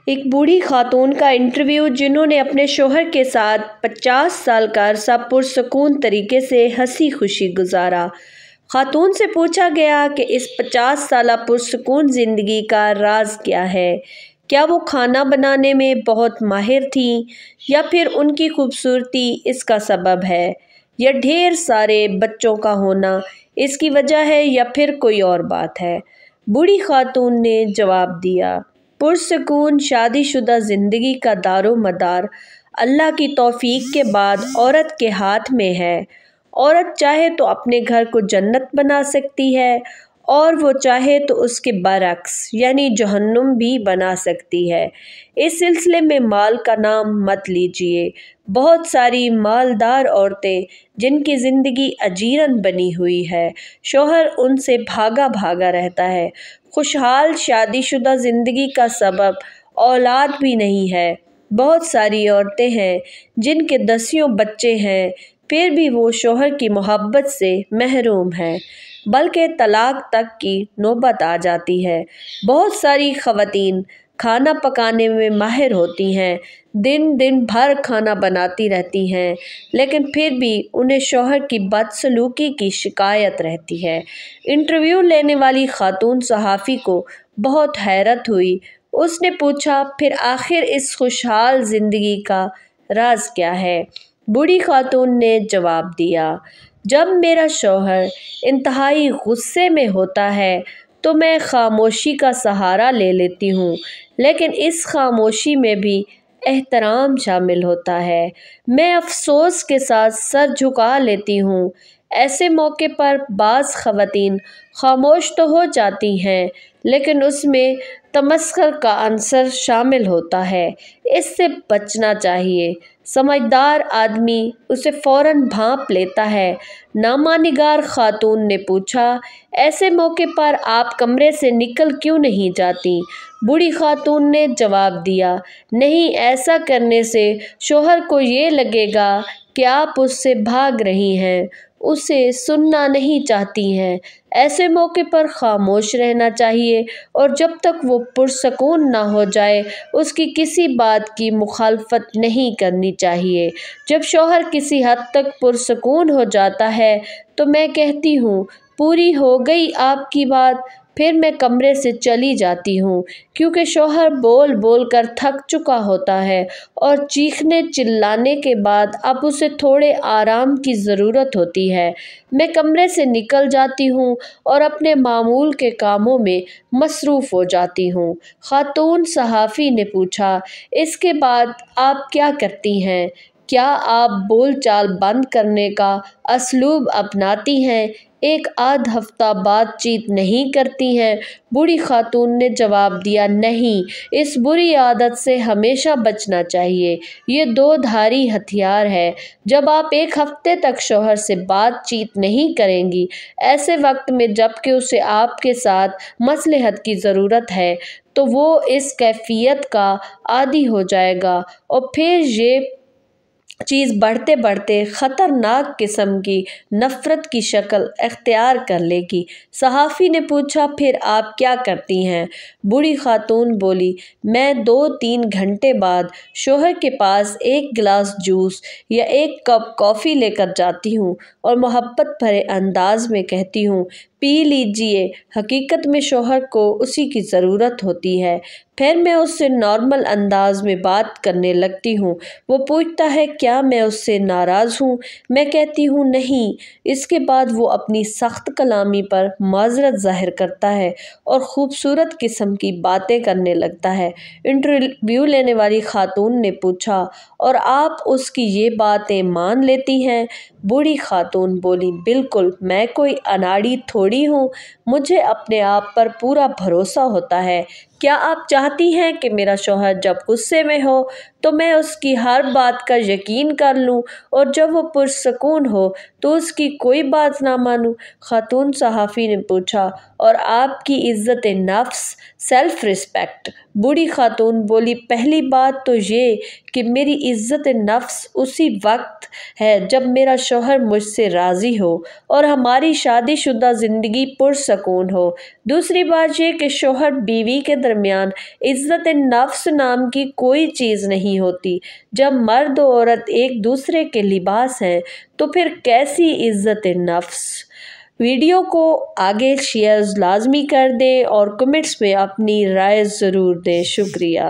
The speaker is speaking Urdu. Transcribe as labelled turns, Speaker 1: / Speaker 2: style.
Speaker 1: ایک بوڑھی خاتون کا انٹرویو جنہوں نے اپنے شوہر کے ساتھ 50 سال کا عرصہ پرسکون طریقے سے ہنسی خوشی گزارا۔ خاتون سے پوچھا گیا کہ اس 50 سالہ پرسکون زندگی کا راز کیا ہے۔ کیا وہ کھانا بنانے میں بہت ماہر تھیں یا پھر ان کی خوبصورتی اس کا سبب ہے، یا ڈھیر سارے بچوں کا ہونا اس کی وجہ ہے، یا پھر کوئی اور بات ہے؟ بوڑھی خاتون نے جواب دیا، پرسکون شادی شدہ زندگی کا دار و مدار اللہ کی توفیق کے بعد عورت کے ہاتھ میں ہے۔ عورت چاہے تو اپنے گھر کو جنت بنا سکتی ہے اور وہ چاہے تو اس کے برعکس یعنی جہنم بھی بنا سکتی ہے۔ اس سلسلے میں مال کا نام مت لیجیے۔ بہت ساری مالدار عورتیں جن کی زندگی اجیرن بنی ہوئی ہے، شوہر ان سے بھاگا بھاگا رہتا ہے۔ خوشحال شادی شدہ زندگی کا سبب اولاد بھی نہیں ہے۔ بہت ساری عورتیں ہیں جن کے 10 بچے ہیں، پھر بھی وہ شوہر کی محبت سے محروم ہیں، بلکہ طلاق تک کی نوبت آ جاتی ہے۔ بہت ساری خواتین کھانا پکانے میں ماہر ہوتی ہیں، دن بھر کھانا بناتی رہتی ہیں، لیکن پھر بھی انہیں شوہر کی بدسلوکی کی شکایت رہتی ہے۔ انٹرویو لینے والی خاتون صحافی کو بہت حیرت ہوئی۔ اس نے پوچھا، پھر آخر اس خوشحال زندگی کا راز کیا ہے؟ بوڑھی خاتون نے جواب دیا، جب میرا شوہر انتہائی غصے میں ہوتا ہے تو میں خاموشی کا سہارا لے لیتی ہوں، لیکن اس خاموشی میں بھی احترام شامل ہوتا ہے۔ میں افسوس کے ساتھ سر جھکا لیتی ہوں۔ ایسے موقع پر بعض خواتین خاموش تو ہو جاتی ہیں، لیکن اس میں تمسخر کا عنصر شامل ہوتا ہے۔ اس سے بچنا چاہیے۔ سمجھدار آدمی اسے فوراً بھانپ لیتا ہے۔ نامہ نگار خاتون نے پوچھا، ایسے موقع پر آپ کمرے سے نکل کیوں نہیں جاتی؟ بوڑھی خاتون نے جواب دیا، نہیں، ایسا کرنے سے شوہر کو یہ لگے گا کہ آپ اس سے بھاگ رہی ہیں، اسے سننا نہیں چاہتی ہیں۔ ایسے موقع پر خاموش رہنا چاہیے اور جب تک وہ پرسکون نہ ہو جائے اس کی کسی بات کی مخالفت نہیں کرنی چاہیے۔ جب شوہر کسی حد تک پرسکون ہو جاتا ہے تو میں کہتی ہوں، پوری ہو گئی آپ کی بات، پھر میں کمرے سے چلی جاتی ہوں، کیونکہ شوہر بول بول کر تھک چکا ہوتا ہے اور چیخنے چلانے کے بعد اب اسے تھوڑے آرام کی ضرورت ہوتی ہے۔ میں کمرے سے نکل جاتی ہوں اور اپنے معمول کے کاموں میں مصروف ہو جاتی ہوں۔ خاتون صحافی نے پوچھا، اس کے بعد آپ کیا کرتی ہیں؟ کیا آپ بول چال بند کرنے کا اسلوب اپناتی ہیں؟ ایک آدھ ہفتہ بات چیت نہیں کرتی ہیں؟ بوڑھی خاتون نے جواب دیا، نہیں، اس بری عادت سے ہمیشہ بچنا چاہیے۔ یہ 2 دھاری ہتھیار ہے۔ جب آپ ایک ہفتے تک شوہر سے بات چیت نہیں کریں گی، ایسے وقت میں جب کہ اسے آپ کے ساتھ مصلحت کی ضرورت ہے، تو وہ اس کیفیت کا عادی ہو جائے گا اور پھر یہ چیز بڑھتے بڑھتے خطرناک قسم کی نفرت کی شکل اختیار کر لے گی۔ صحافی نے پوچھا، پھر آپ کیا کرتی ہیں؟ بوڑھی خاتون بولی، میں 2-3 گھنٹے بعد شوہر کے پاس ایک گلاس جوس یا ایک کپ کافی لے کر جاتی ہوں اور محبت بھرے انداز میں کہتی ہوں، پی لیجئے۔ حقیقت میں شوہر کو اسی کی ضرورت ہوتی ہے۔ پھر میں اس سے نارمل انداز میں بات کرنے لگتی ہوں۔ وہ پوچھتا ہے، کیا میں اس سے ناراض ہوں؟ میں کہتی ہوں، نہیں۔ اس کے بعد وہ اپنی سخت کلامی پر معذرت ظاہر کرتا ہے اور خوبصورت قسم کی باتیں کرنے لگتا ہے۔ انٹرویو لینے والی خاتون نے پوچھا، اور آپ اس کی یہ باتیں مان لیتی ہیں؟ بوڑھی خاتون بولی، بالکل، میں کوئی اناڑی تھوڑی ہوں، مجھے اپنے آپ پر پورا بھروسہ ہوتا ہے۔ کیا آپ چاہتی ہیں کہ میرا شوہر جب غصے میں ہو تو میں اس کی ہر بات کا یقین کر لوں اور جب وہ پرسکون ہو تو اس کی کوئی بات نہ مانوں؟ خاتون صحافی نے پوچھا، اور آپ کی عزت نفس، سیلف رسپیکٹ؟ بوڑھی خاتون بولی، پہلی بات تو یہ کہ میری عزت نفس اسی وقت ہے جب میرا شوہر مجھ سے راضی ہو اور ہماری شادی شدہ زندگی پرسکون پرسکون ہو۔ دوسری بات یہ کہ شوہر بیوی کے درمیان عزت نفس نام کی کوئی چیز نہیں ہوتی۔ جب مرد و عورت ایک دوسرے کے لباس ہیں تو پھر کیسی عزت نفس؟ ویڈیو کو آگے شیئر لازمی کر دیں اور کمنٹس میں اپنی رائے ضرور دیں۔ شکریہ۔